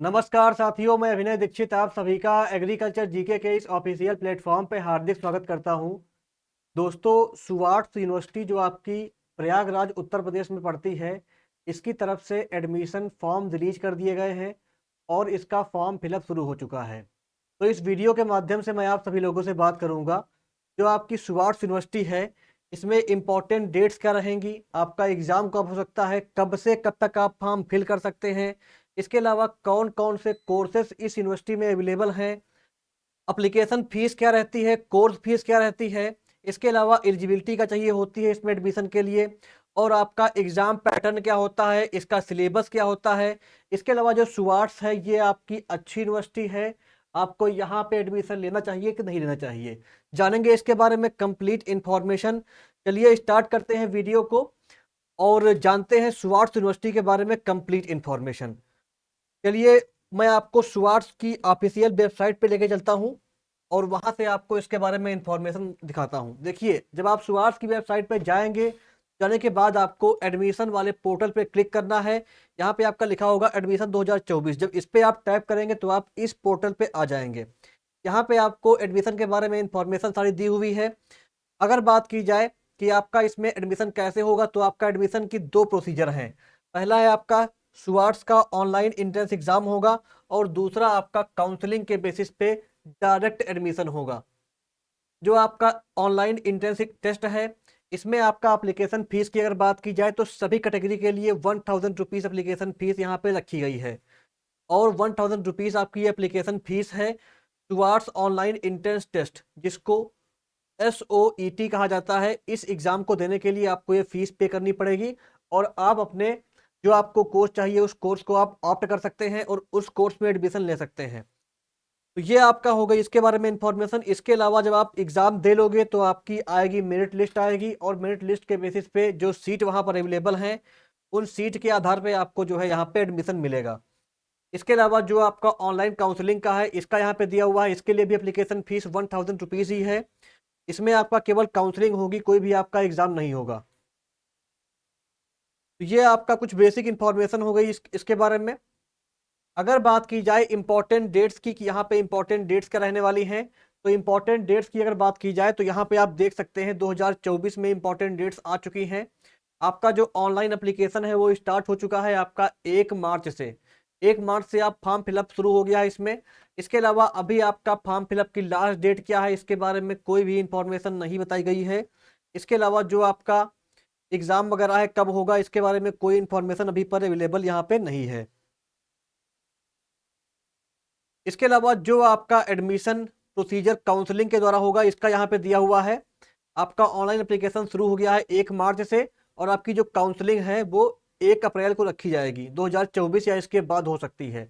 नमस्कार साथियों, मैं अभिनय दीक्षित आप सभी का एग्रीकल्चर जीके के इस ऑफिशियल प्लेटफॉर्म पे हार्दिक स्वागत करता हूं। दोस्तों, सुवार्ट्स यूनिवर्सिटी जो आपकी प्रयागराज उत्तर प्रदेश में पड़ती है, इसकी तरफ से एडमिशन फॉर्म रिलीज कर दिए गए हैं और इसका फॉर्म फिलअप शुरू हो चुका है। तो इस वीडियो के माध्यम से मैं आप सभी लोगों से बात करूंगा। जो आपकी सुवार्ट्स यूनिवर्सिटी है, इसमें इंपॉर्टेंट डेट्स क्या रहेंगी, आपका एग्जाम कब हो सकता है, कब से कब तक आप फॉर्म फिल कर सकते हैं, इसके अलावा कौन कौन से कोर्सेज इस यूनिवर्सिटी में अवेलेबल हैं, एप्लीकेशन फीस क्या रहती है, कोर्स फीस क्या रहती है, इसके अलावा एलिजिबिलिटी का चाहिए होती है इसमें एडमिशन के लिए, और आपका एग्जाम पैटर्न क्या होता है, इसका सिलेबस क्या होता है। इसके अलावा जो सुवार्ट्स है ये आपकी अच्छी यूनिवर्सिटी है, आपको यहाँ पे एडमिशन लेना चाहिए कि नहीं लेना चाहिए, जानेंगे इसके बारे में कंप्लीट इंफॉर्मेशन। चलिए स्टार्ट करते हैं वीडियो को और जानते हैं सुवार्ट्स यूनिवर्सिटी के बारे में कंप्लीट इंफॉर्मेशन। चलिए मैं आपको सुवार्ट्स की ऑफिशियल वेबसाइट पे लेके चलता हूँ और वहां से आपको इसके बारे में इंफॉर्मेशन दिखाता हूँ। देखिए, जब आप सुवार्ट्स की वेबसाइट पे जाएंगे, जाने के बाद आपको एडमिशन वाले पोर्टल पे क्लिक करना है। यहाँ पे आपका लिखा होगा एडमिशन 2024। जब इस पे आप टैप करेंगे तो आप इस पोर्टल पे आ जाएंगे। यहाँ पे आपको एडमिशन के बारे में इंफॉर्मेशन सारी दी हुई है। अगर बात की जाए कि आपका इसमें एडमिशन कैसे होगा, तो आपका एडमिशन की दो प्रोसीजर हैं। पहला है आपका सुवार्ट्स का ऑनलाइन एंट्रेंस एग्जाम होगा और दूसरा आपका काउंसलिंग के बेसिस पे डायरेक्ट एडमिशन होगा। जो आपका ऑनलाइन एंट्रेंस टेस्ट है, इसमें आपका एप्लीकेशन फीस की अगर बात की जाए तो सभी कैटेगरी के लिए 1000 रुपीज़ एप्लीकेशन फीस यहाँ पे रखी गई है। और 1000 रुपीज़ आपकी एप्लीकेशन फीस है टुवार्ड्स ऑनलाइन एंट्रेंस टेस्ट, जिसको SOET कहा जाता है। इस एग्जाम को देने के लिए आपको ये फीस पे करनी पड़ेगी और आप अपने जो आपको कोर्स चाहिए उस कोर्स को आप ऑप्ट कर सकते हैं और उस कोर्स में एडमिशन ले सकते हैं। तो ये आपका होगा इसके बारे में इंफॉर्मेशन। इसके अलावा जब आप एग्जाम दे लोगे तो आपकी आएगी मेरिट लिस्ट आएगी और मेरिट लिस्ट के बेसिस पे जो सीट वहां पर अवेलेबल हैं, उन सीट के आधार पे आपको जो है यहाँ पे एडमिशन मिलेगा। इसके अलावा जो आपका ऑनलाइन काउंसलिंग का है, इसका यहाँ पे दिया हुआ है, इसके लिए भी एप्लीकेशन फीस 1000 रुपीज़ ही है। इसमें आपका केवल काउंसलिंग होगी, कोई भी आपका एग्जाम नहीं होगा। तो ये आपका कुछ बेसिक इंफॉर्मेशन हो गई इसके बारे में। अगर बात की जाए इंपॉर्टेंट डेट्स की कि यहाँ पे इंपॉर्टेंट डेट्स क्या रहने वाली हैं, तो इंपॉर्टेंट डेट्स की अगर बात की जाए तो यहाँ पे आप देख सकते हैं 2024 में इंपॉर्टेंट डेट्स आ चुकी हैं। आपका जो ऑनलाइन एप्लीकेशन है वो स्टार्ट हो चुका है आपका 1 मार्च से। 1 मार्च से आप फॉर्म फिलअप शुरू हो गया है इसमें। इसके अलावा अभी आपका फॉर्म फिलअप की लास्ट डेट क्या है, इसके बारे में कोई भी इंफॉर्मेशन नहीं बताई गई है। इसके अलावा जो आपका एग्जाम वगैरह है कब होगा, इसके बारे में कोई इंफॉर्मेशन अभी पर अवेलेबल यहाँ पे नहीं है। इसके अलावा जो आपका एडमिशन प्रोसीजर काउंसलिंग के द्वारा होगा, इसका यहाँ पे दिया हुआ है। आपका ऑनलाइन एप्लीकेशन शुरू हो गया है 1 मार्च से और आपकी जो काउंसलिंग है वो 1 अप्रैल को रखी जाएगी, 2024 या इसके बाद हो सकती है।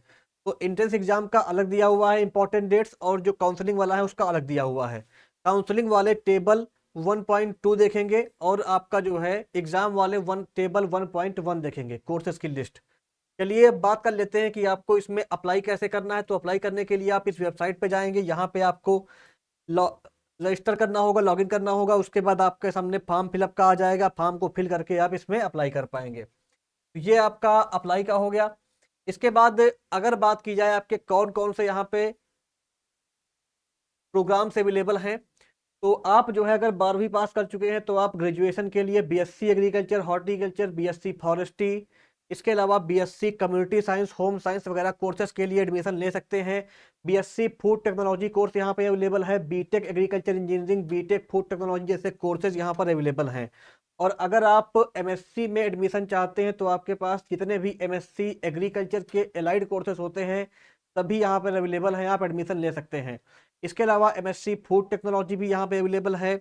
तो एंट्रेंस एग्जाम का अलग दिया हुआ है इंपॉर्टेंट डेट्स, और जो काउंसलिंग वाला है उसका अलग दिया हुआ है। काउंसलिंग वाले टेबल 1.2 देखेंगे और आपका जो है एग्जाम वाले टेबल 1.1 देखेंगे, कोर्सेज की लिस्ट। चलिए अब बात कर लेते हैं कि आपको इसमें अप्लाई कैसे करना है। तो अप्लाई करने के लिए आप इस वेबसाइट पे जाएंगे, यहाँ पे आपको रजिस्टर करना होगा, लॉगिन करना होगा। उसके बाद आपके सामने फॉर्म फिलअप का आ जाएगा, फॉर्म को फिल करके आप इसमें अप्लाई कर पाएंगे। तो ये आपका अप्लाई का हो गया। इसके बाद अगर बात की जाए आपके कौन कौन से यहाँ पे प्रोग्राम्स अवेलेबल हैं, तो आप जो है अगर 12वीं पास कर चुके हैं तो आप ग्रेजुएशन के लिए BSc agriculture, horticulture, BSc forestry, इसके अलावा BSc community science, home science वगैरह कोर्सेज के लिए एडमिशन ले सकते हैं। BSc फूड टेक्नोलॉजी कोर्स यहाँ पे अवेलेबल है, B Tech agriculture engineering, B Tech food technology जैसे कोर्सेज यहाँ पर अवेलेबल हैं। और अगर आप MSc में एडमिशन चाहते हैं तो आपके पास जितने भी MSc एग्रीकल्चर के एलाइड कोर्सेज होते हैं सभी यहाँ पर अवेलेबल हैं, आप एडमिशन ले सकते हैं। इसके अलावा MSc फूड टेक्नोलॉजी भी यहाँ पे अवेलेबल है।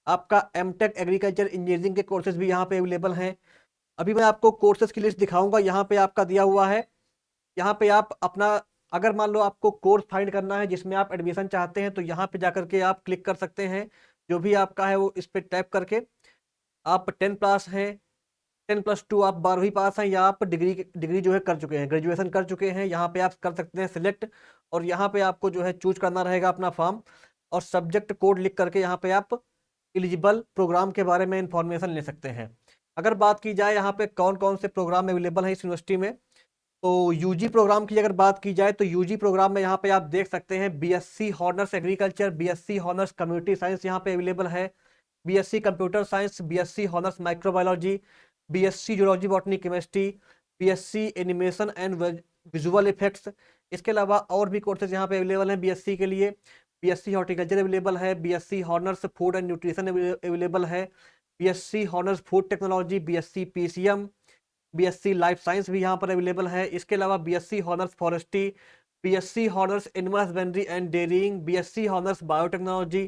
आपका MTech एग्रीकल्चर इंजीनियरिंग के कोर्सेज भी यहाँ पे अवेलेबल हैं। अभी मैं आपको कोर्सेज की लिस्ट दिखाऊंगा, यहाँ पे आपका दिया हुआ है। यहाँ पे आप अपना, अगर मान लो आपको कोर्स फाइंड करना है जिसमें आप एडमिशन चाहते हैं, तो यहाँ पे जाकर के आप क्लिक कर सकते हैं। जो भी आपका है वो इस पर टैप करके आप 10 प्लस हैं, 10+2 आप 12वीं पास हैं, या आप डिग्री जो है कर चुके हैं, ग्रेजुएशन कर चुके हैं, यहाँ पे आप कर सकते हैं सिलेक्ट। और यहाँ पे आपको जो है चूज करना रहेगा अपना फॉर्म और सब्जेक्ट कोड लिख करके यहाँ पे आप एलिजिबल प्रोग्राम के बारे में इंफॉर्मेशन ले सकते हैं। अगर बात की जाए यहाँ पे कौन कौन से प्रोग्राम अवेलेबल हैं इस यूनिवर्सिटी में, तो यूजी प्रोग्राम की अगर बात की जाए तो यूजी प्रोग्राम में यहाँ पे आप देख सकते हैं BSc honours agriculture, BSc honours community science यहाँ पे अवेलेबल है, BSc computer science, BSc honours microbiology, BSc zoology botany chemistry, BSc animation and visual effects. इसके अलावा और भी कोर्सेज यहाँ पे अवेलेबल हैं बीएससी के लिए। बीएससी हॉर्टिकल्चर अवेलेबल है, BSc honours food and nutrition available है, BSc honours food technology, BSc PCM, BSc life science भी यहाँ पर अवेलेबल है। इसके अलावा BSc honours forestry, BSc honours animal husbandry and dairying, BSc honours biotechnology,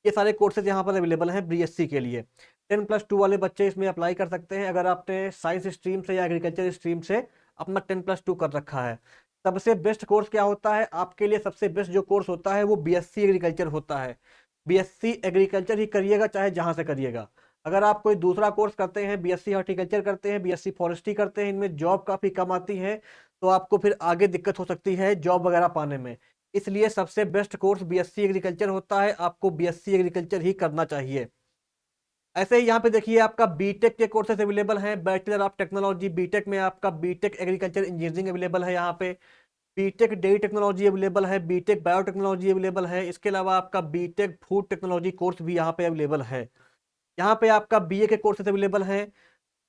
ये सारे कोर्सेज यहाँ पर अवेलेबल हैं बीएससी के लिए। 10+2 वाले बच्चे इसमें अप्लाई कर सकते हैं अगर आपने साइंस स्ट्रीम से या एग्रीकल्चर स्ट्रीम से अपना 10+2 कर रखा है। सबसे बेस्ट कोर्स क्या होता है आपके लिए? सबसे बेस्ट जो कोर्स होता है वो बीएससी एग्रीकल्चर होता है। बीएससी एग्रीकल्चर ही करिएगा चाहे जहां से करिएगा। अगर आप कोई दूसरा कोर्स करते हैं, बीएससी हॉर्टिकल्चर करते हैं, बीएससी फॉरेस्ट्री करते हैं, इनमें जॉब काफ़ी कम आती है, तो आपको फिर आगे दिक्कत हो सकती है जॉब वगैरह पाने में। इसलिए सबसे बेस्ट कोर्स बीएससी एग्रीकल्चर होता है, आपको बीएससी एग्रीकल्चर ही करना चाहिए। ऐसे ही यहाँ पे देखिए आपका बीटेक के कोर्सेज अवेलेबल हैं, बैचलर ऑफ टेक्नोलॉजी बीटेक में आपका बीटेक एग्रीकल्चर इंजीनियरिंग अवेलेबल है, यहाँ पे बीटेक डेयरी टेक्नोलॉजी अवेलेबल है, बीटेक बायोटेक्नोलॉजी अवेलेबल है। इसके अलावा आपका बीटेक फूड टेक्नोलॉजी कोर्स भी यहाँ पे अवेलेबल है। यहाँ पे आपका बीए के कोर्सेज अवेलेबल हैं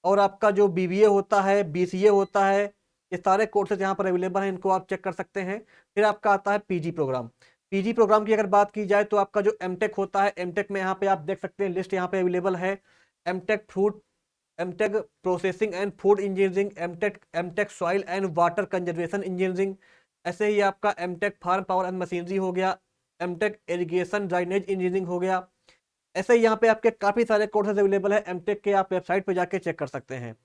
और आपका जो बीबीए होता है, बीसीए होता है, ये सारे कोर्सेज यहाँ पर अवेलेबल हैं, इनको आप चेक कर सकते हैं। फिर आपका आता है पीजी प्रोग्राम। पीजी प्रोग्राम की अगर बात की जाए तो आपका जो एमटेक होता है, एमटेक में यहाँ पे आप देख सकते हैं लिस्ट यहाँ पे अवेलेबल है। M Tech food, M Tech processing and food engineering, M Tech M Tech soil and water conservation engineering. ऐसे ही आपका M Tech farm power and machinery हो गया, एमटेक इरिगेशन ड्राइनेज इंजीनियरिंग हो गया। ऐसे ही यहाँ पे आपके काफ़ी सारे कोर्सेज अवेलेबल है एमटेक के, आप वेबसाइट पे जाके चेक कर सकते हैं।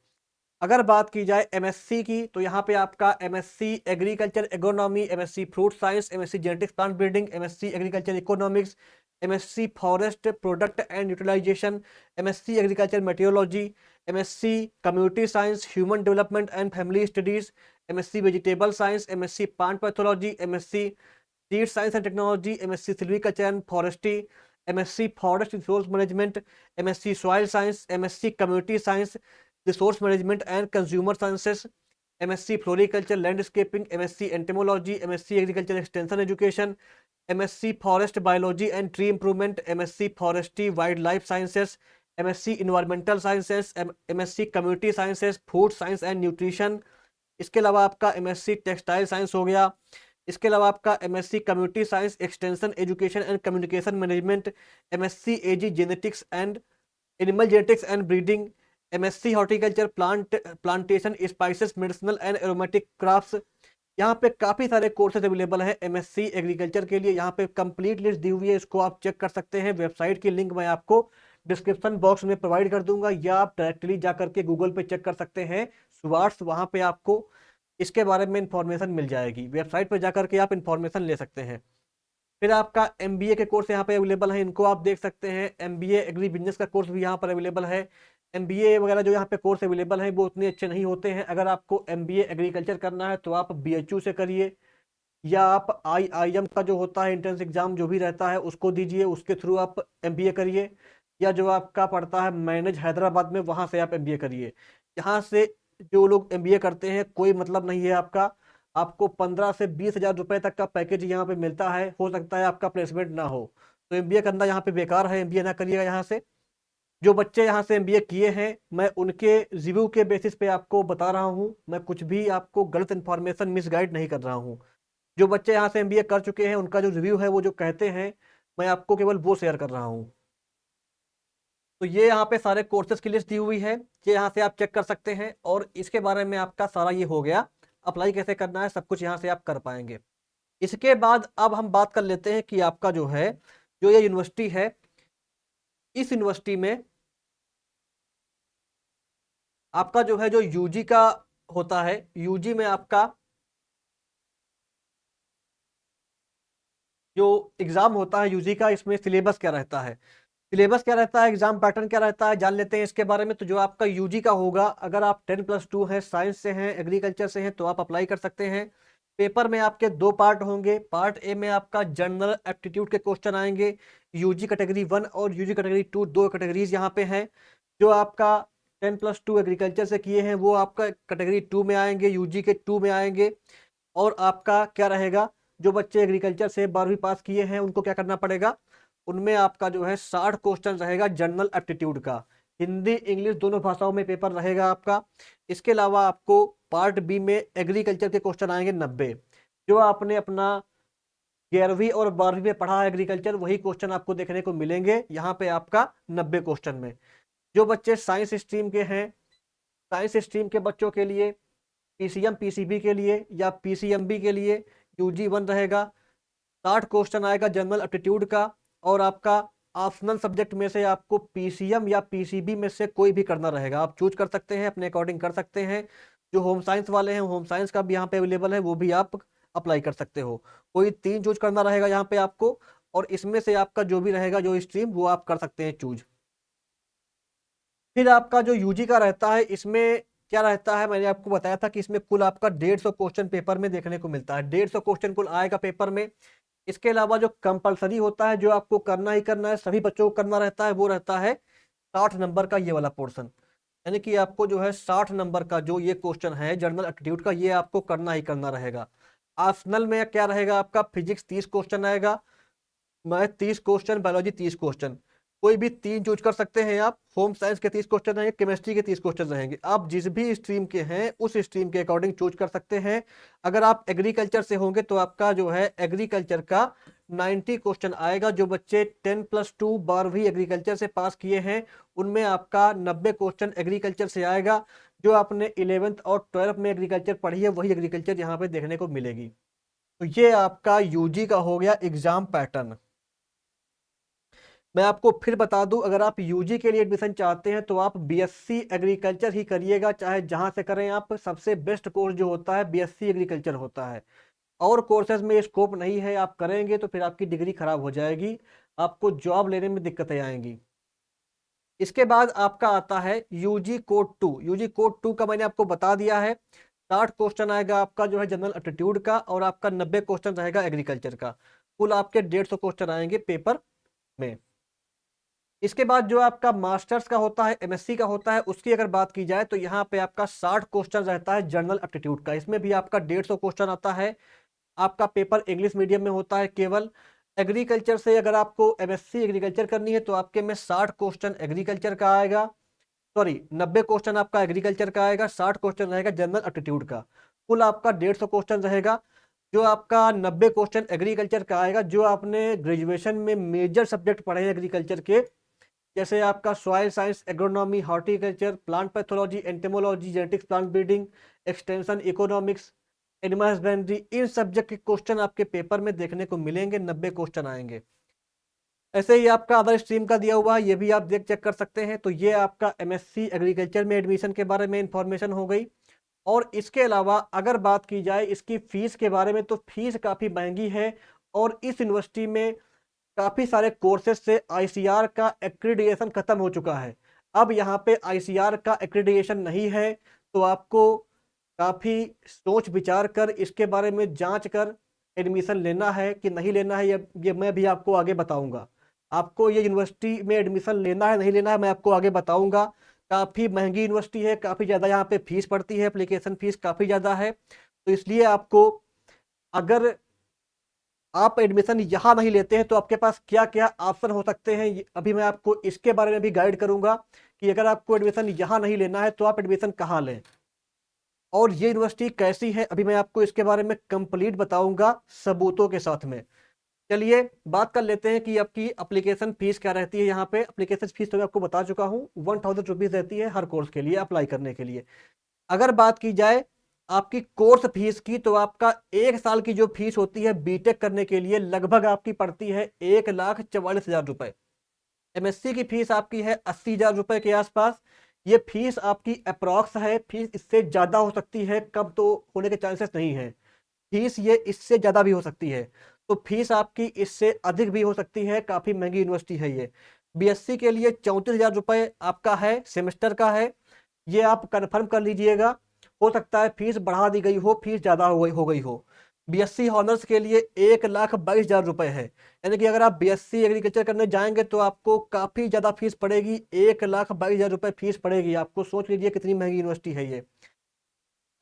अगर बात की जाए एमएससी की तो यहाँ पे आपका MSc agriculture agronomy, MSc fruit science, MSc genetics plant breeding, MSc agriculture economics, MSc forest product and utilisation, MSc agriculture meteorology, MSc community science human development and family studies, MSc vegetable science, MSc plant pathology, MSc seed science and technology, MSc silviculture and forestry, MSc forest resource management, MSc soil science, MSc community science resource management and consumer sciences, MSc floriculture landscaping, MSc entomology, MSc agriculture extension education, MSc forest biology and tree improvement, MSc forestry wild life sciences, MSc environmental sciences, MSc community sciences food science and nutrition. इसके अलावा आपका MSc textile science हो गया। इसके अलावा आपका MSc community science extension education and communication management, MSc AG genetics and animal genetics and breeding, MSc horticulture plantation spices medicinal and aromatic crafts. यहाँ पे काफ़ी सारे कोर्सेज अवेलेबल है एमएससी एग्रीकल्चर के लिए। यहाँ पे कंप्लीट लिस्ट दी हुई है, इसको आप चेक कर सकते हैं। वेबसाइट की लिंक मैं आपको डिस्क्रिप्शन बॉक्स में प्रोवाइड कर दूंगा, या आप डायरेक्टली जा करके गूगल पे चेक कर सकते हैं स्वाट्स, वहाँ पे आपको इसके बारे में इंफॉर्मेशन मिल जाएगी। वेबसाइट पर जा करके आप इंफॉर्मेशन ले सकते हैं। फिर आपका एमबीए के कोर्स यहाँ पे अवेलेबल है, इनको आप देख सकते हैं। एमबीए एग्री बिजनेस का कोर्स भी यहाँ पर अवेलेबल है। एमबीए वगैरह जो यहाँ पे कोर्स अवेलेबल है वो उतने अच्छे नहीं होते हैं। अगर आपको एमबीए एग्रीकल्चर करना है तो आप बीएचयू से करिए, या आप आईआईएम का जो होता है एंट्रेंस एग्जाम जो भी रहता है उसको दीजिए, उसके थ्रू आप एमबीए करिए, या जो आपका पड़ता है मैनेज हैदराबाद में वहाँ से आप एमबीए करिए। यहाँ से जो लोग एमबीए करते हैं कोई मतलब नहीं है आपका, आपको 15 से 20 हज़ार रुपए तक का पैकेज यहाँ पे मिलता है, हो सकता है आपका प्लेसमेंट ना हो। तो एमबीए करना यहाँ पे बेकार है, एमबीए ना करिएगा यहाँ से। जो बच्चे यहाँ से एमबीए किए हैं मैं उनके रिव्यू के बेसिस पे आपको बता रहा हूँ, मैं कुछ भी आपको गलत इन्फॉर्मेशन मिसगाइड नहीं कर रहा हूँ। जो बच्चे यहाँ से एमबीए कर चुके हैं उनका जो रिव्यू है वो जो कहते हैं, मैं आपको केवल वो शेयर कर रहा हूँ। तो ये यहाँ पे सारे कोर्सेज की लिस्ट दी हुई है, ये यहाँ से आप चेक कर सकते हैं। और इसके बारे में आपका सारा ये हो गया, अप्लाई कैसे करना है सब कुछ यहाँ से आप कर पाएंगे। इसके बाद अब हम बात कर लेते हैं कि आपका जो है, जो ये यूनिवर्सिटी है, इस यूनिवर्सिटी में आपका जो है जो यूजी का होता है, यूजी में आपका जो एग्जाम होता है यूजी का, इसमें सिलेबस क्या रहता है, सिलेबस क्या रहता है, एग्जाम पैटर्न क्या रहता है, जान लेते हैं इसके बारे में। तो जो आपका यूजी का होगा, अगर आप 10+2 हैं, साइंस से हैं, एग्रीकल्चर से हैं, तो आप अप्लाई कर सकते हैं। पेपर में आपके दो पार्ट होंगे। पार्ट ए में आपका जनरल एप्टीट्यूड के क्वेश्चन आएंगे, यूजी कैटेगरी 1 और यूजी कैटेगरी 2, दो कैटेगरीज यहाँ पे हैं। जो आपका 10+2 एग्रीकल्चर से किए हैं वो आपका कैटेगरी 2 में आएंगे, यूजी के 2 में आएंगे। और आपका क्या रहेगा, जो बच्चे एग्रीकल्चर से 12वीं पास किए हैं उनको क्या करना पड़ेगा, उनमें आपका जो है 60 क्वेश्चन रहेगा जनरल एप्टीट्यूड का। हिंदी इंग्लिश दोनों भाषाओं में पेपर रहेगा आपका। इसके अलावा आपको पार्ट बी में एग्रीकल्चर के क्वेश्चन आएंगे 90। जो आपने अपना 11वीं और 12वीं में पढ़ा है एग्रीकल्चर, वही क्वेश्चन आपको देखने को मिलेंगे यहाँ पे आपका 90 क्वेश्चन में। जो बच्चे साइंस स्ट्रीम के हैं, साइंस स्ट्रीम के बच्चों के लिए पीसीएम पीसीबी के लिए या पीसीएमबी के लिए UG1 रहेगा। 60 क्वेश्चन आएगा जनरल एप्टीट्यूड का। और आपका ऑप्शनल सब्जेक्ट में से आपको पीसीएम या पीसीबी में से कोई भी करना रहेगा, आप चूज कर सकते हैं, अपने अकॉर्डिंग कर सकते हैं। जो होम साइंस वाले हैं, होम साइंस का भी यहाँ पे अवेलेबल है, वो भी आप अप्लाई कर सकते हो। कोई 3 चूज करना रहेगा यहाँ पे आपको, और इसमें से आपका जो भी रहेगा जो स्ट्रीम वो आप कर सकते हैं चूज। फिर आपका जो यूजी का रहता है, इसमें क्या रहता है, मैंने आपको बताया था कि इसमें कुल आपका 150 क्वेश्चन पेपर में देखने को मिलता है। 150 क्वेश्चन कुल आएगा पेपर में। इसके अलावा जो कंपलसरी होता है, जो आपको करना ही करना है, सभी बच्चों को करना रहता है, वो रहता है 60 नंबर का ये वाला पोर्शन। यानी कि आपको जो है 60 नंबर का जो ये क्वेश्चन है जनरल एप्टीट्यूड का, ये आपको करना ही करना रहेगा। ऑप्शनल में क्या रहेगा आपका, फिजिक्स 30 क्वेश्चन आएगा, मैथ 30 क्वेश्चन, बायोलॉजी 30 क्वेश्चन। कोई भी 3 चूज कर सकते हैं आप। होम साइंस के 30 क्वेश्चन रहेंगे, केमिस्ट्री के 30 क्वेश्चन रहेंगे। आप जिस भी स्ट्रीम के हैं उस स्ट्रीम के अकॉर्डिंग चूज कर सकते हैं। अगर आप एग्रीकल्चर से होंगे तो आपका जो है एग्रीकल्चर का 90 क्वेश्चन आएगा। जो बच्चे 10+2 12वीं एग्रीकल्चर से पास किए हैं उनमें आपका 90 क्वेश्चन एग्रीकल्चर से आएगा। जो आपने 11th और 12th में एग्रीकल्चर पढ़ी है वही एग्रीकल्चर यहाँ पे देखने को मिलेगी। तो ये आपका यूजी का हो गया एग्जाम पैटर्न। मैं आपको फिर बता दूं, अगर आप यूजी के लिए एडमिशन चाहते हैं तो आप बीएससी एग्रीकल्चर ही करिएगा, चाहे जहां से करें आप। सबसे बेस्ट कोर्स जो होता है बीएससी एग्रीकल्चर होता है। और कोर्सेज में स्कोप नहीं है, आप करेंगे तो फिर आपकी डिग्री खराब हो जाएगी, आपको जॉब लेने में दिक्कतें आएंगी। इसके बाद आपका आता है यूजी कोड 2। यूजी कोड 2 का मैंने आपको बता दिया है। 60 क्वेश्चन आएगा आपका जो है जनरल एप्टीट्यूड का, और आपका 90 क्वेश्चन रहेगा एग्रीकल्चर का। कुल आपके 150 क्वेश्चन आएंगे पेपर में। इसके बाद जो आपका मास्टर्स का होता है, एमएससी का होता है, उसकी अगर बात की जाए तो यहाँ पे आपका 60 क्वेश्चन रहता है जनरल एप्टीट्यूड का। इसमें भी आपका 150 क्वेश्चन आता है। आपका पेपर इंग्लिश मीडियम में होता है केवल। एग्रीकल्चर से अगर आपको एमएससी एग्रीकल्चर करनी है तो आपके में 60 क्वेश्चन एग्रीकल्चर का आएगा, सॉरी 90 क्वेश्चन आपका एग्रीकल्चर का आएगा, 60 क्वेश्चन रहेगा जनरल एप्टीट्यूड का। कुल आपका 150 क्वेश्चन रहेगा। जो आपका 90 क्वेश्चन एग्रीकल्चर का आएगा, जो आपने ग्रेजुएशन में मेजर सब्जेक्ट पढ़े हैं एग्रीकल्चर के, जैसे आपका soil science, agronomy, horticulture, plant pathology, entomology, genetics, plant breeding, extension, economics, animal husbandry, इन सब्जेक्ट के क्वेश्चन आपके पेपर में देखने को मिलेंगे। 90 क्वेश्चन आएंगे। ऐसे ही आपका अदर स्ट्रीम का दिया हुआ है, ये भी आप देख चेक कर सकते हैं। तो ये आपका एमएससी एग्रीकल्चर में एडमिशन के बारे में इंफॉर्मेशन हो गई। और इसके अलावा अगर बात की जाए इसकी फीस के बारे में, तो फीस काफ़ी महंगी है। और इस यूनिवर्सिटी में काफी सारे कोर्सेज से आईसीआर का एक्रीडिएशन खत्म हो चुका है। अब यहाँ पे आईसीआर का एक्रीडिएशन नहीं है, तो आपको काफी सोच विचार कर इसके बारे में जांच कर एडमिशन लेना है कि नहीं लेना है, ये मैं भी आपको आगे बताऊंगा। आपको ये यूनिवर्सिटी में एडमिशन लेना है नहीं लेना है मैं आपको आगे बताऊंगा। काफी महंगी यूनिवर्सिटी है, काफी ज्यादा यहाँ पे फीस पड़ती है, एप्लीकेशन फीस काफी ज्यादा है। तो इसलिए आपको, अगर आप एडमिशन यहाँ नहीं लेते हैं तो आपके पास क्या क्या ऑप्शन हो सकते हैं, अभी मैं आपको इसके बारे में भी गाइड करूंगा कि अगर आपको एडमिशन यहाँ नहीं लेना है तो आप एडमिशन कहाँ लें और ये यूनिवर्सिटी कैसी है, अभी मैं आपको इसके बारे में कंप्लीट बताऊंगा सबूतों के साथ में। चलिए बात कर लेते हैं कि आपकी एप्लीकेशन फीस क्या रहती है। यहाँ पे एप्लीकेशन फीस तो मैं आपको बता चुका हूँ, 1000 रुपीज रहती है हर कोर्स के लिए अप्लाई करने के लिए। अगर बात की जाए आपकी कोर्स फीस की, तो आपका 1 साल की जो फीस होती है बीटेक करने के लिए लगभग आपकी पड़ती है 1,44,000 रुपए। एमएससी की फीस आपकी है 80,000 रुपए के आसपास। ये फीस आपकी अप्रॉक्स है, फीस इससे ज्यादा हो सकती है, कम तो होने के चांसेस नहीं है। फीस ये इससे ज्यादा भी हो सकती है, तो फीस आपकी इससे अधिक भी हो सकती है। काफी महंगी यूनिवर्सिटी है ये। बीएससी के लिए 34,000 रुपए आपका है, सेमेस्टर का है। ये आप कंफर्म कर लीजिएगा, हो सकता है फीस बढ़ा दी गई हो, फीस ज्यादा हो गई हो। बीएससी ऑनर्स के लिए 1,22,000 रुपए है। यानी कि अगर आप बीएससी एग्रीकल्चर करने जाएंगे तो आपको काफी ज्यादा फीस पड़ेगी, 1,22,000 रुपए फीस पड़ेगी आपको। सोच लीजिए कितनी महंगी यूनिवर्सिटी है ये।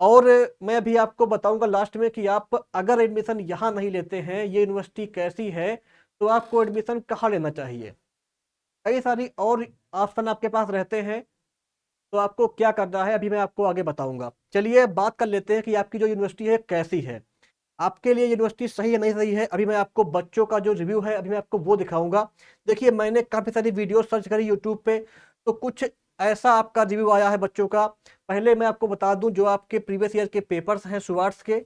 और मैं अभी आपको बताऊंगा लास्ट में कि आप अगर एडमिशन यहाँ नहीं लेते हैं, ये यूनिवर्सिटी कैसी है, तो आपको एडमिशन कहाँ लेना चाहिए। कई सारी और ऑप्शन आपके पास रहते हैं, तो आपको क्या करना है अभी मैं आपको आगे बताऊंगा। चलिए बात कर लेते हैं कि आपकी जो यूनिवर्सिटी है कैसी है, आपके लिए यूनिवर्सिटी सही है नहीं सही है। अभी मैं आपको बच्चों का जो रिव्यू है अभी मैं आपको वो दिखाऊंगा। देखिए मैंने काफी सारी वीडियो सर्च करी यूट्यूब पे, तो कुछ ऐसा आपका रिव्यू आया है बच्चों का। पहले मैं आपको बता दूं, जो आपके प्रीवियस ईयर के पेपर्स हैं शुरुआत के,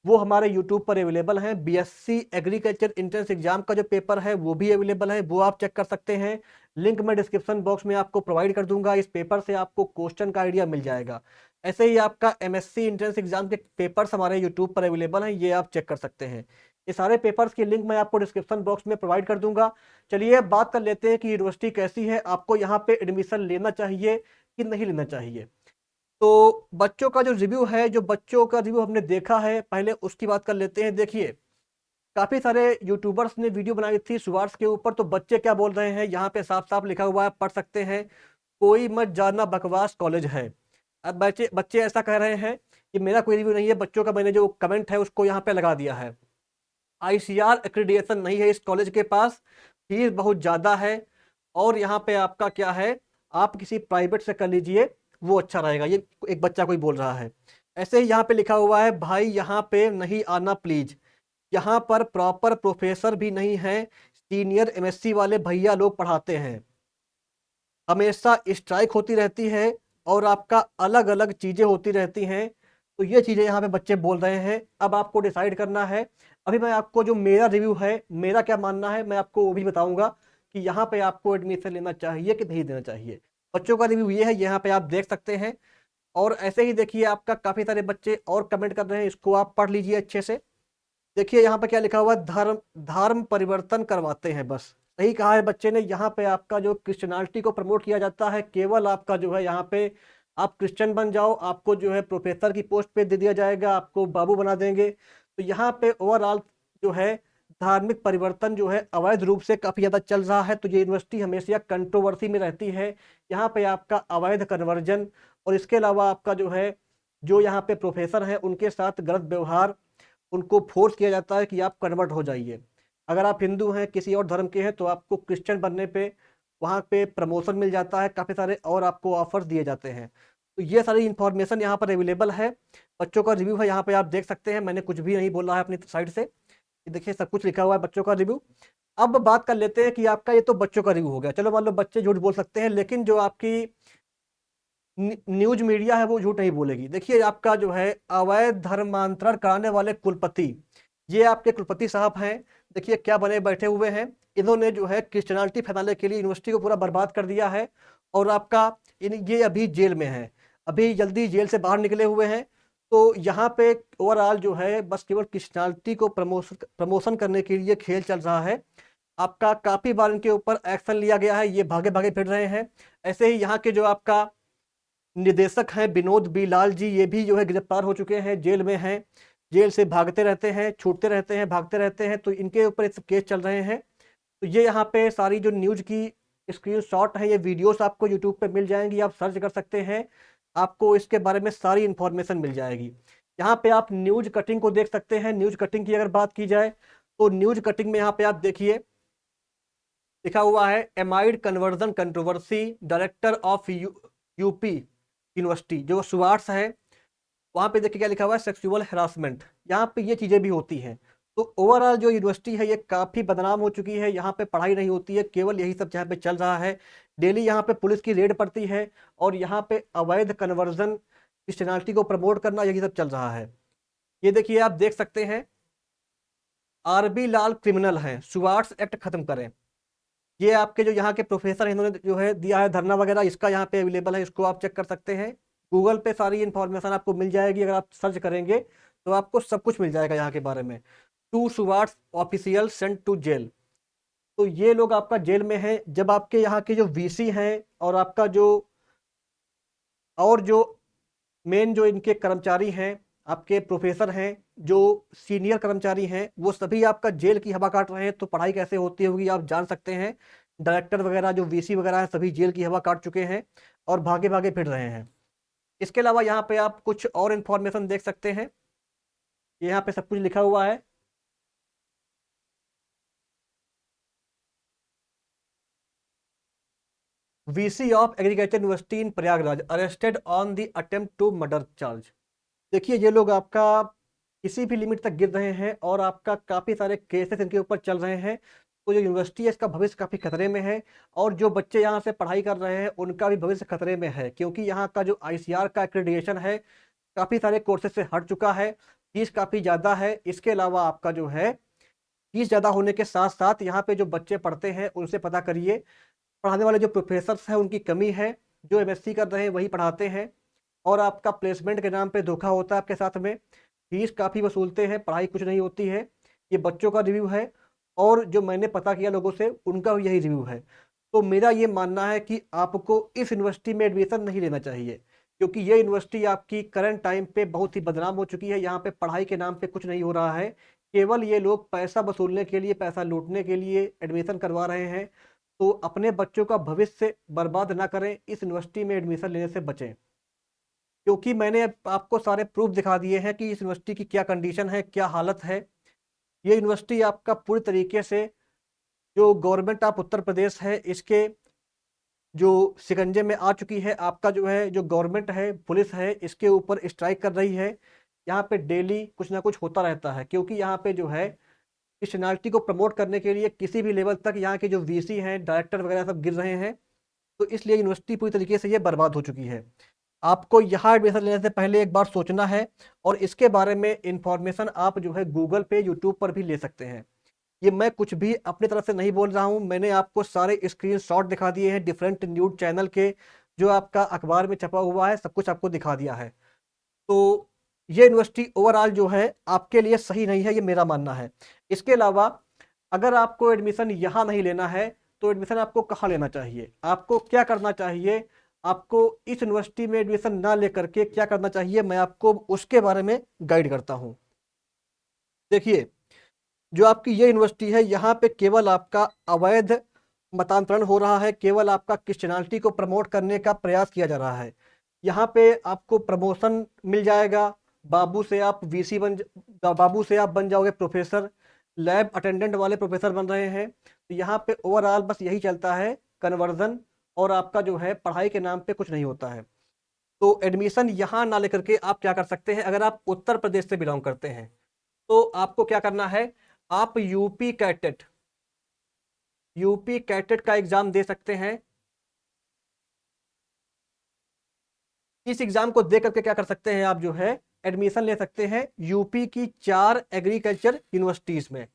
वो हमारे यूट्यूब पर अवेलेबल हैं। बीएससी एग्रीकल्चर एंट्रेंस एग्जाम का जो पेपर है वो भी अवेलेबल है, वो आप चेक कर सकते हैं। लिंक मैं डिस्क्रिप्शन बॉक्स में आपको प्रोवाइड कर दूंगा, इस पेपर से आपको क्वेश्चन का आइडिया मिल जाएगा। ऐसे ही आपका एमएससी एंट्रेंस एग्जाम के पेपर्स हमारे यूट्यूब पर अवेलेबल हैं, ये आप चेक कर सकते हैं। ये सारे पेपर्स की लिंक मैं आपको डिस्क्रिप्शन बॉक्स में प्रोवाइड कर दूंगा। चलिए बात कर लेते हैं कि यूनिवर्सिटी कैसी है, आपको यहाँ पे एडमिशन लेना चाहिए कि नहीं लेना चाहिए। तो बच्चों का जो रिव्यू है, जो बच्चों का रिव्यू हमने देखा है, पहले उसकी बात कर लेते हैं। देखिए काफी सारे यूट्यूबर्स ने वीडियो बनाई थी शुरुआत के ऊपर, तो बच्चे क्या बोल रहे हैं यहाँ पे साफ साफ लिखा हुआ है, पढ़ सकते हैं। कोई मत जाना बकवास कॉलेज है। अब बच्चे बच्चे ऐसा कह रहे हैं कि मेरा कोई रिव्यू नहीं है, बच्चों का मैंने जो कमेंट है उसको यहाँ पे लगा दिया है। आईसीआर एक्रेडिटेशन नहीं है इस कॉलेज के पास, फीस बहुत ज़्यादा है, और यहाँ पे आपका क्या है, आप किसी प्राइवेट से कर लीजिए वो अच्छा रहेगा, ये एक बच्चा कोई बोल रहा है। ऐसे ही यहाँ पे लिखा हुआ है, भाई यहाँ पे नहीं आना प्लीज, यहाँ पर प्रॉपर प्रोफेसर भी नहीं है, सीनियर एमएससी वाले भैया लोग पढ़ाते हैं, हमेशा स्ट्राइक होती रहती है, और आपका अलग अलग चीजें होती रहती हैं। तो ये चीजें यहाँ पे बच्चे बोल रहे हैं, अब आपको डिसाइड करना है। अभी मैं आपको जो मेरा रिव्यू है, मेरा क्या मानना है, मैं आपको वो भी बताऊंगा कि यहाँ पे आपको एडमिशन लेना चाहिए कि नहीं देना चाहिए। बच्चों का रिव्यू ये है, यहाँ पे आप देख सकते हैं। और ऐसे ही देखिए आपका काफी सारे बच्चे और कमेंट कर रहे हैं, इसको आप पढ़ लीजिए अच्छे से। देखिए यहाँ पे क्या लिखा हुआ है, धर्म धर्म परिवर्तन करवाते हैं बस। सही कहा है बच्चे ने, यहाँ पे आपका जो क्रिश्चियनिटी को प्रमोट किया जाता है, केवल आपका जो है यहाँ पे आप क्रिश्चियन बन जाओ, आपको जो है प्रोफेसर की पोस्ट पे दे दिया जाएगा, आपको बाबू बना देंगे। तो यहाँ पे ओवरऑल जो है धार्मिक परिवर्तन जो है अवैध रूप से काफी ज्यादा चल रहा है। तो ये यूनिवर्सिटी हमेशा कंट्रोवर्सी में रहती है। यहाँ पे आपका अवैध कन्वर्जन, और इसके अलावा आपका जो है, जो यहाँ पे प्रोफेसर हैं उनके साथ गलत व्यवहार, उनको फोर्स किया जाता है कि आप कन्वर्ट हो जाइए। अगर आप हिंदू हैं, किसी और धर्म के हैं, तो आपको क्रिश्चियन बनने पे वहाँ पे प्रमोशन मिल जाता है, काफ़ी सारे और आपको ऑफर्स दिए जाते हैं। तो ये सारी इन्फॉर्मेशन यहाँ पर अवेलेबल है। बच्चों का रिव्यू है, यहाँ पे आप देख सकते हैं, मैंने कुछ भी नहीं बोला है अपनी साइड से। ये देखिए सब कुछ लिखा हुआ है बच्चों का रिव्यू। अब बात कर लेते हैं कि आपका ये तो बच्चों का रिव्यू हो गया, चलो मान लो बच्चे झूठ बोल सकते हैं, लेकिन जो आपकी न्यूज मीडिया है वो झूठ नहीं बोलेगी। देखिए आपका जो है अवैध धर्मांतरण कराने वाले कुलपति, ये आपके कुलपति साहब हैं। देखिए क्या बने बैठे हुए हैं, इन्होंने जो है क्रिश्चियनिटी फैलाने के लिए यूनिवर्सिटी को पूरा बर्बाद कर दिया है। और आपका ये अभी जेल में है, अभी जल्दी जेल से बाहर निकले हुए हैं। तो यहाँ पे ओवरऑल जो है बस केवल क्रिश्चियनिटी को प्रमोशन करने के लिए खेल चल रहा है। आपका काफी बार इनके ऊपर एक्शन लिया गया है, ये भागे भागे फिर रहे हैं। ऐसे ही यहाँ के जो आपका निदेशक हैं विनोद बी लाल जी, ये भी जो है गिरफ्तार हो चुके हैं, जेल में हैं। जेल से भागते रहते हैं, छूटते रहते हैं, भागते रहते हैं, तो इनके ऊपर इस केस चल रहे हैं। तो ये यहाँ पे सारी जो न्यूज की स्क्रीनशॉट है, ये वीडियोस आपको यूट्यूब पे मिल जाएंगी, आप सर्च कर सकते हैं, आपको इसके बारे में सारी इंफॉर्मेशन मिल जाएगी। यहाँ पे आप न्यूज कटिंग को देख सकते हैं। न्यूज कटिंग की अगर बात की जाए, तो न्यूज कटिंग में यहाँ पे आप देखिए लिखा हुआ है, amide conversion controversy, director of UP university जो सुवार्स है, वहां पे देखिए क्या लिखा हुआ है, सेक्सुअल हरासमेंट। यहाँ पे ये चीजें भी होती हैं। तो ओवरऑल जो यूनिवर्सिटी है ये काफी बदनाम हो चुकी है, यहाँ पे पढ़ाई नहीं होती है, केवल यही सब यहाँ पे चल रहा है। डेली यहाँ पे पुलिस की रेड पड़ती है, और यहाँ पे अवैध कन्वर्जन, क्रिश्चियनिटी को प्रमोट करना, यही सब चल रहा है। ये देखिए आप देख सकते हैं, आरबी लाल क्रिमिनल हैं, सुवार्स एक्ट खत्म करें। ये आपके जो यहाँ के प्रोफेसर हैं, इन्होंने जो है दिया है धरना वगैरह, इसका यहाँ पे अवेलेबल है, इसको आप चेक कर सकते हैं। गूगल पे सारी इन्फॉर्मेशन आपको मिल जाएगी, अगर आप सर्च करेंगे तो आपको सब कुछ मिल जाएगा यहाँ के बारे में। टू सुवार्ट्स ऑफिशियल सेंट टू जेल, तो ये लोग आपका जेल में हैं। जब आपके यहाँ के जो वीसी हैं, और आपका जो, और जो मेन जो इनके कर्मचारी हैं, आपके प्रोफेसर हैं, जो सीनियर कर्मचारी हैं, वो सभी आपका जेल की हवा काट रहे हैं, तो पढ़ाई कैसे होती होगी आप जान सकते हैं। डायरेक्टर वगैरह जो वीसी वगैरह हैं सभी जेल की हवा काट चुके हैं और भागे भागे फिर रहे हैं। इसके अलावा यहाँ पे आप कुछ और इन्फॉर्मेशन देख सकते हैं, यहाँ पे सब कुछ लिखा हुआ है। VC of agriculture university in Prayagraj arrested on the attempt to murder charge. देखिए ये लोग आपका किसी भी लिमिट तक गिर रहे हैं और आपका काफ़ी सारे केसेस इनके ऊपर चल रहे हैं। तो जो यूनिवर्सिटी है इसका भविष्य काफ़ी खतरे में है और जो बच्चे यहाँ से पढ़ाई कर रहे हैं उनका भी भविष्य खतरे में है, क्योंकि यहाँ का जो आईसीआर का एक्रेडिटेशन है काफ़ी सारे कोर्सेज से हट चुका है। फीस काफ़ी ज़्यादा है। इसके अलावा आपका जो है फीस ज़्यादा होने के साथ साथ यहाँ पे जो बच्चे पढ़ते हैं उनसे पता करिए, पढ़ाने वाले जो प्रोफेसर्स हैं उनकी कमी है। जो एमएससी कर रहे हैं वही पढ़ाते हैं और आपका प्लेसमेंट के नाम पे धोखा होता है आपके साथ में। फीस काफ़ी वसूलते हैं, पढ़ाई कुछ नहीं होती है। ये बच्चों का रिव्यू है और जो मैंने पता किया लोगों से उनका भी यही रिव्यू है। तो मेरा ये मानना है कि आपको इस यूनिवर्सिटी में एडमिशन नहीं लेना चाहिए, क्योंकि ये यूनिवर्सिटी आपकी करंट टाइम पे बहुत ही बदनाम हो चुकी है। यहाँ पे पढ़ाई के नाम पे कुछ नहीं हो रहा है, केवल ये लोग पैसा वसूलने के लिए, पैसा लूटने के लिए एडमिशन करवा रहे हैं। तो अपने बच्चों का भविष्य बर्बाद ना करें, इस यूनिवर्सिटी में एडमिशन लेने से बचें, क्योंकि मैंने आपको सारे प्रूफ दिखा दिए हैं कि इस यूनिवर्सिटी की क्या कंडीशन है, क्या हालत है। ये यूनिवर्सिटी आपका पूरी तरीके से जो गवर्नमेंट ऑफ उत्तर प्रदेश है इसके जो शिकंजे में आ चुकी है। आपका जो है जो गवर्नमेंट है, पुलिस है, इसके ऊपर स्ट्राइक कर रही है। यहाँ पे डेली कुछ ना कुछ होता रहता है, क्योंकि यहाँ पे जो है इस नाइटी को प्रमोट करने के लिए किसी भी लेवल तक यहाँ के जो वीसी हैं, डायरेक्टर वगैरह सब गिर रहे हैं। तो इसलिए यूनिवर्सिटी पूरी तरीके से ये बर्बाद हो चुकी है। आपको यहाँ एडमिशन लेने से पहले एक बार सोचना है और इसके बारे में इंफॉर्मेशन आप जो है गूगल पे, यूट्यूब पर भी ले सकते हैं। ये मैं कुछ भी अपनी तरफ से नहीं बोल रहा हूँ, मैंने आपको सारे स्क्रीनशॉट दिखा दिए हैं डिफरेंट न्यूज़ चैनल के, जो आपका अखबार में छपा हुआ है, सब कुछ आपको दिखा दिया है। तो ये यूनिवर्सिटी ओवरऑल जो है आपके लिए सही नहीं है, ये मेरा मानना है। इसके अलावा अगर आपको एडमिशन यहाँ नहीं लेना है तो एडमिशन आपको कहाँ लेना चाहिए, आपको क्या करना चाहिए, आपको इस यूनिवर्सिटी में एडमिशन ना लेकर के क्या करना चाहिए, मैं आपको उसके बारे में गाइड करता हूँ। देखिए जो आपकी ये यूनिवर्सिटी है यहाँ पे केवल आपका अवैध मतांतरण हो रहा है, केवल आपका क्रिश्चियनिटी को प्रमोट करने का प्रयास किया जा रहा है। यहाँ पे आपको प्रमोशन मिल जाएगा, बाबू से आप वीसी बाबू से आप बन जाओगे प्रोफेसर, लैब अटेंडेंट वाले प्रोफेसर बन रहे हैं। तो यहाँ पे ओवरऑल बस यही चलता है, कन्वर्जन, और आपका जो है पढ़ाई के नाम पे कुछ नहीं होता है। तो एडमिशन यहाँ ना लेकर के आप क्या कर सकते हैं, अगर आप उत्तर प्रदेश से बिलोंग करते हैं तो आपको क्या करना है, आप यूपी कैटेट का एग्जाम दे सकते हैं। इस एग्जाम को दे करके क्या कर सकते हैं, आप जो है एडमिशन ले सकते हैं यूपी की 4 एग्रीकल्चर यूनिवर्सिटीज में।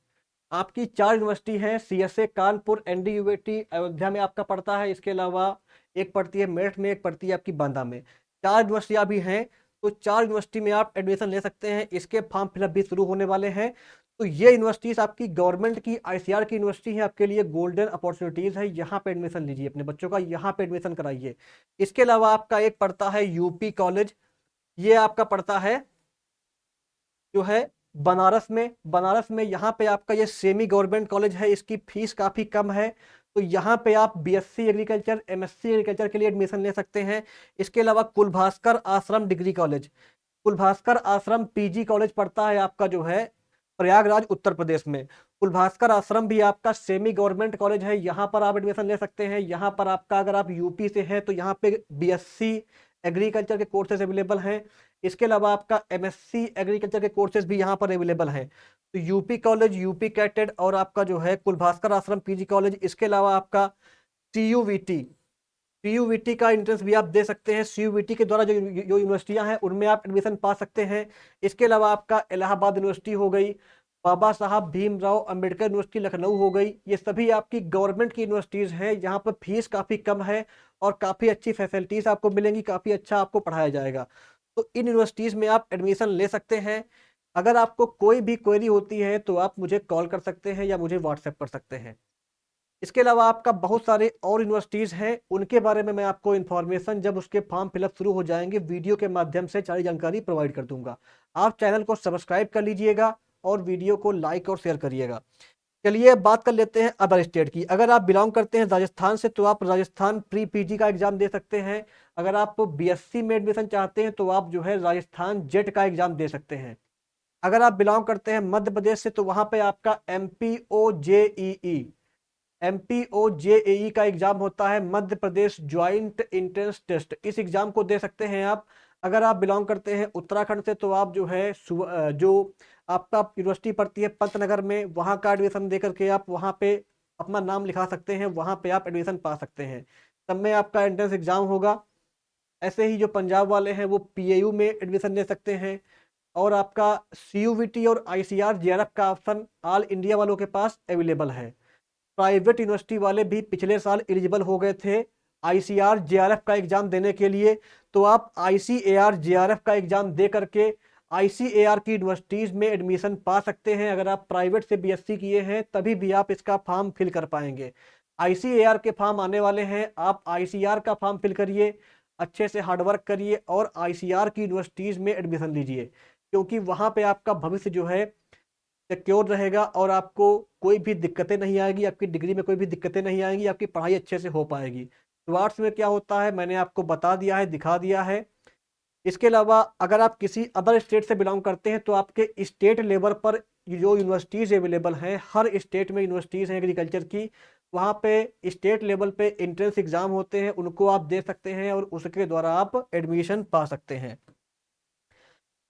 आपकी 4 यूनिवर्सिटी हैं, सीएसए कानपुर, एनडीयूटी अयोध्या में आपका पड़ता है, इसके अलावा एक पड़ती है मेरठ में, एक पड़ती है आपकी बांदा में। 4 यूनिवर्सिटियां भी हैं। तो 4 यूनिवर्सिटी में आप एडमिशन ले सकते हैं, इसके फॉर्म फिलअप भी शुरू होने वाले हैं। तो ये यूनिवर्सिटीज आपकी गवर्नमेंट की आईसीआर की यूनिवर्सिटी है, आपके लिए गोल्डन अपॉर्चुनिटीज है। यहाँ पे एडमिशन लीजिए अपने बच्चों का, यहाँ पे एडमिशन कराइए। इसके अलावा आपका एक पड़ता है यूपी कॉलेज, ये आपका पड़ता है जो है बनारस में यहाँ पे आपका ये सेमी गवर्नमेंट कॉलेज है, इसकी फीस काफ़ी कम है। तो यहाँ पे आप बीएससी एग्रीकल्चर, एमएससी एग्रीकल्चर के लिए एडमिशन ले सकते हैं। इसके अलावा कुलभास्कर आश्रम डिग्री कॉलेज, कुलभास्कर आश्रम पीजी कॉलेज पड़ता है आपका जो है प्रयागराज उत्तर प्रदेश में। कुलभास्कर आश्रम भी आपका सेमी गवर्नमेंट कॉलेज है, यहाँ पर आप एडमिशन ले सकते हैं। यहाँ पर आपका अगर आप यूपी से हैं तो यहाँ पे बीएससी एग्रीकल्चर के कोर्सेज अवेलेबल हैं। इसके अलावा आपका एमएससी एग्रीकल्चर के कोर्सेज भी यहाँ पर अवेलेबल हैं। तो यूपी कॉलेज, यूपी कैटेड और आपका जो है कुलभास्कर आश्रम पीजी कॉलेज, इसके अलावा आपका सीयूवीटी, सीयूवीटी का एंट्रेंस भी आप दे सकते हैं। सीयूवीटी के द्वारा जो यूनिवर्सिटियां हैं उनमें आप एडमिशन पा सकते हैं। इसके अलावा आपका इलाहाबाद यूनिवर्सिटी हो गई, बाबा साहब भीमराव अंबेडकर यूनिवर्सिटी लखनऊ हो गई, ये सभी आपकी गवर्नमेंट की यूनिवर्सिटीज़ हैं। यहाँ पर फीस काफ़ी कम है और काफ़ी अच्छी फैसिलिटीज़ आपको मिलेंगी, काफ़ी अच्छा आपको पढ़ाया जाएगा। तो इन यूनिवर्सिटीज़ में आप एडमिशन ले सकते हैं। अगर आपको कोई भी क्वेरी होती है तो आप मुझे कॉल कर सकते हैं या मुझे व्हाट्सएप कर सकते हैं। इसके अलावा आपका बहुत सारे और यूनिवर्सिटीज़ हैं, उनके बारे में मैं आपको इन्फॉर्मेशन जब उसके फॉर्म फिलअप शुरू हो जाएंगे वीडियो के माध्यम से सारी जानकारी प्रोवाइड कर दूंगा। आप चैनल को सब्सक्राइब कर लीजिएगा और वीडियो को लाइक और शेयर करिएगा। चलिए बात कर लेते हैं अदर स्टेट की। अगर आप बिलोंग करते हैं राजस्थान से तो आप राजस्थान प्री पीजी का एग्जाम दे सकते हैं। अगर आप बीएससी में एडमिशन चाहते हैं तो आप जो है राजस्थान जेट का एग्जाम दे सकते हैं। अगर आप बिलोंग करते हैं मध्य प्रदेश से तो वहां पे आपका एमपीओ जेईई का एग्जाम होता है, Madhya Pradesh joint entrance test. इस एग्जाम को दे सकते हैं आप। अगर आप बिलोंग करते हैं उत्तराखंड से तो आप जो है जो आपका यूनिवर्सिटी पड़ती है पंतनगर में, वहाँ का एडमिशन दे करके आप वहाँ पे अपना नाम लिखा सकते हैं, वहाँ पे आप एडमिशन पा सकते हैं। तब में आपका एंट्रेंस एग्जाम होगा। ऐसे ही जो पंजाब वाले हैं वो पीएयू में एडमिशन ले सकते हैं। और आपका सीयूवीटी और आईसीआर जेआरएफ का ऑप्शन ऑल इंडिया वालों के पास अवेलेबल है। प्राइवेट यूनिवर्सिटी वाले भी पिछले साल एलिजिबल हो गए थे आईसीआर जेआरएफ का एग्जाम देने के लिए, तो आप आईसीएआर जेआरएफ का एग्जाम दे करके आईसीएआर की यूनिवर्सिटीज में एडमिशन पा सकते हैं। अगर आप प्राइवेट से बीएससी किए हैं तभी भी आप इसका फॉर्म फिल कर पाएंगे। आईसीएआर के फॉर्म आने वाले हैं, आप आईसीआर का फॉर्म फिल करिए, अच्छे से हार्डवर्क करिए और आईसीआर की यूनिवर्सिटीज में एडमिशन लीजिए, क्योंकि वहां पे आपका भविष्य जो है सिक्योर रहेगा और आपको कोई भी दिक्कतें नहीं आएगी, आपकी डिग्री में कोई भी दिक्कतें नहीं आएंगी, आपकी पढ़ाई अच्छे से हो पाएगी। शुरुआत में क्या होता है मैंने आपको बता दिया है, दिखा दिया है। इसके अलावा अगर आप किसी अदर स्टेट से बिलोंग करते हैं तो आपके स्टेट लेवल पर जो यूनिवर्सिटीज़ अवेलेबल हैं, हर स्टेट में यूनिवर्सिटीज़ हैं एग्रीकल्चर की, वहाँ पे स्टेट लेवल पे एंट्रेंस एग्जाम होते हैं, उनको आप दे सकते हैं और उसके द्वारा आप एडमिशन पा सकते हैं।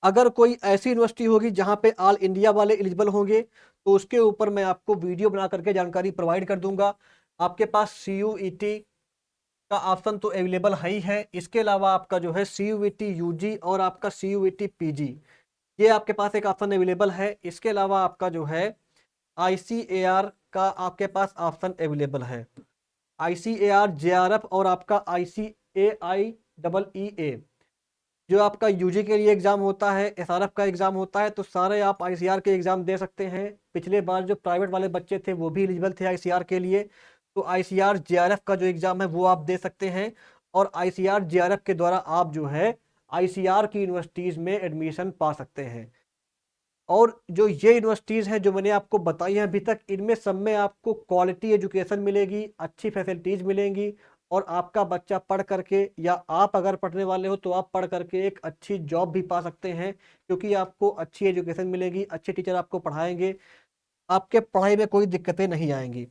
अगर कोई ऐसी यूनिवर्सिटी होगी जहां पे ऑल इंडिया वाले एलिजिबल होंगे तो उसके ऊपर मैं आपको वीडियो बना करके जानकारी प्रोवाइड कर दूंगा। आपके पास सीयूईटी का ऑप्शन तो अवेलेबल है ही है, इसके अलावा आपका जो है सीयूईटी यूजी और आपका सीयूईटी पीजी, ये आपके पास एक ऑप्शन अवेलेबल है। इसके अलावा आपका जो है आईसीएआर का आपके पास ऑप्शन अवेलेबल है, आईसीएआर जेआरएफ और आपका आईसीएआई जो आपका यूजी के लिए एग्जाम होता है, एसआरएफ का एग्जाम होता है, तो सारे आप आईसीआर के एग्जाम दे सकते हैं। पिछले बार जो प्राइवेट वाले बच्चे थे वो भी एलिजिबल थे आईसीआर के लिए, तो आईसीआर जेआरएफ का जो एग्जाम है वो आप दे सकते हैं और आईसीआर जेआरएफ के द्वारा आप जो है आईसीआर की यूनिवर्सिटीज में एडमिशन पा सकते हैं। और जो ये यूनिवर्सिटीज़ हैं जो मैंने आपको बताई हैं अभी तक, इनमें सब में आपको क्वालिटी एजुकेशन मिलेगी, अच्छी फैसिलिटीज़ मिलेंगी और आपका बच्चा पढ़ करके या आप अगर पढ़ने वाले हो तो आप पढ़ करके एक अच्छी जॉब भी पा सकते हैं, क्योंकि आपको अच्छी एजुकेशन मिलेगी, अच्छे टीचर आपको पढ़ाएंगे, आपके पढ़ाई में कोई दिक्कतें नहीं आएंगी।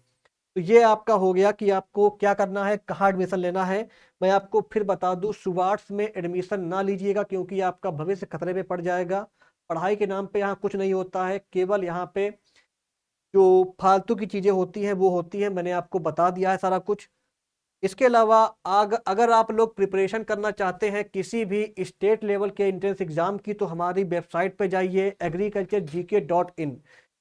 तो ये आपका हो गया कि आपको क्या करना है, कहाँ एडमिशन लेना है। मैं आपको फिर बता दूं, शुरुआत में एडमिशन ना लीजिएगा क्योंकि आपका भविष्य खतरे में पड़ जाएगा। पढ़ाई के नाम पे यहाँ कुछ नहीं होता है, केवल यहाँ पे जो फालतू की चीज़ें होती हैं वो होती हैं, मैंने आपको बता दिया है सारा कुछ। इसके अलावा अगर आप लोग प्रिपरेशन करना चाहते हैं किसी भी स्टेट लेवल के एंट्रेंस एग्जाम की तो हमारी वेबसाइट पे जाइए agriculturegk.in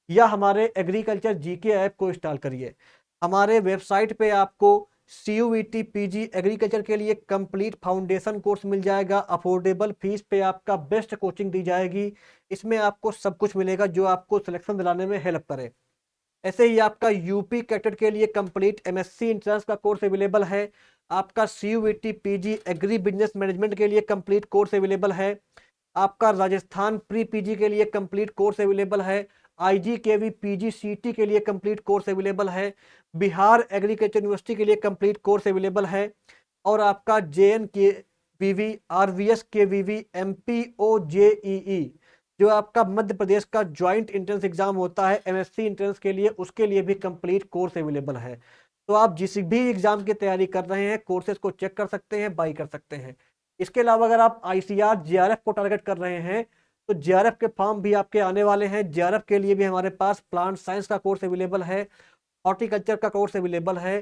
या हमारे एग्रीकल्चर जीके ऐप को इंस्टॉल करिए। हमारे वेबसाइट पे आपको सीयूईटी पीजी एग्रीकल्चर के लिए कंप्लीट फाउंडेशन कोर्स मिल जाएगा, अफोर्डेबल फीस पे आपका बेस्ट कोचिंग दी जाएगी। इसमें आपको सब कुछ मिलेगा जो आपको सिलेक्शन दिलाने में हेल्प करे। ऐसे ही आपका यूपी कैटेट के लिए कंप्लीट एमएससी इंट्रेंस का कोर्स अवेलेबल है। आपका CUET PG agri business management के लिए कंप्लीट कोर्स अवेलेबल है। आपका राजस्थान प्री पीजी के लिए कंप्लीट कोर्स अवेलेबल है। आईजीकेवी पीजीसीटी के लिए कंप्लीट कोर्स अवेलेबल है। बिहार एग्रीकल्चर यूनिवर्सिटी के लिए कंप्लीट कोर्स अवेलेबल है। और आपका जेएन के वीवी आरवीएस के वीवी एमपीओ जेईई जो आपका मध्य प्रदेश का ज्वाइंट एंट्रेंस एग्जाम होता है एमएससी एंट्रेंस के लिए, उसके लिए भी कंप्लीट कोर्स अवेलेबल है। तो आप जिस भी एग्जाम की तैयारी कर रहे हैं कोर्सेज को चेक कर सकते हैं, बाई कर सकते हैं। इसके अलावा अगर आप आईसीआर जेआरएफ को टारगेट कर रहे हैं तो जेआरएफ के फॉर्म भी आपके आने वाले हैं। जेआरएफ के लिए भी हमारे पास प्लांट साइंस का कोर्स अवेलेबल है, हॉर्टिकल्चर का कोर्स अवेलेबल है,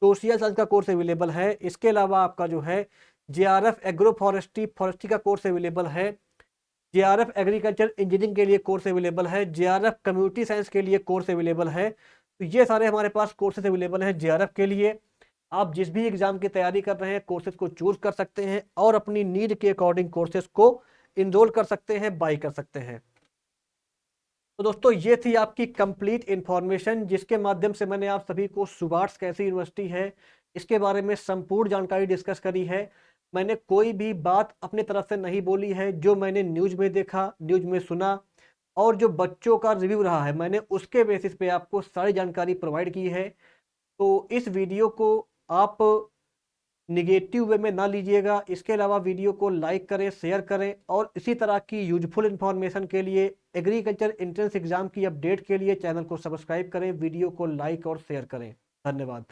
सोशल साइंस का कोर्स अवेलेबल है। इसके अलावा आपका जो है जेआरएफ एग्रो फॉरेस्ट्री का कोर्स अवेलेबल है। जेआरएफ एग्रीकल्चर इंजीनियरिंग के लिए कोर्स अवेलेबल है। जेआरएफ कम्युनिटी साइंस के लिए कोर्स अवेलेबल है। तो ये सारे हमारे पास कोर्सेज अवेलेबल हैं जेआरएफ के लिए। आप जिस भी एग्जाम की तैयारी कर रहे हैं कोर्सेज को चूज कर सकते हैं और अपनी नीड के अकॉर्डिंग कोर्सेज को इनरोल कर सकते हैं, बाई कर सकते हैं। तो दोस्तों ये थी आपकी कंप्लीट इन्फॉर्मेशन, जिसके माध्यम से मैंने आप सभी को सुबार्ट्स कैसी यूनिवर्सिटी है इसके बारे में संपूर्ण जानकारी डिस्कस करी है। मैंने कोई भी बात अपनी तरफ से नहीं बोली है, जो मैंने न्यूज में देखा, न्यूज में सुना और जो बच्चों का रिव्यू रहा है, मैंने उसके बेसिस पे आपको सारी जानकारी प्रोवाइड की है। तो इस वीडियो को आप निगेटिव वे में ना लीजिएगा। इसके अलावा वीडियो को लाइक करें, शेयर करें और इसी तरह की यूजफुल इन्फॉर्मेशन के लिए, एग्रीकल्चर एंट्रेंस एग्जाम की अपडेट के लिए चैनल को सब्सक्राइब करें, वीडियो को लाइक और शेयर करें। धन्यवाद।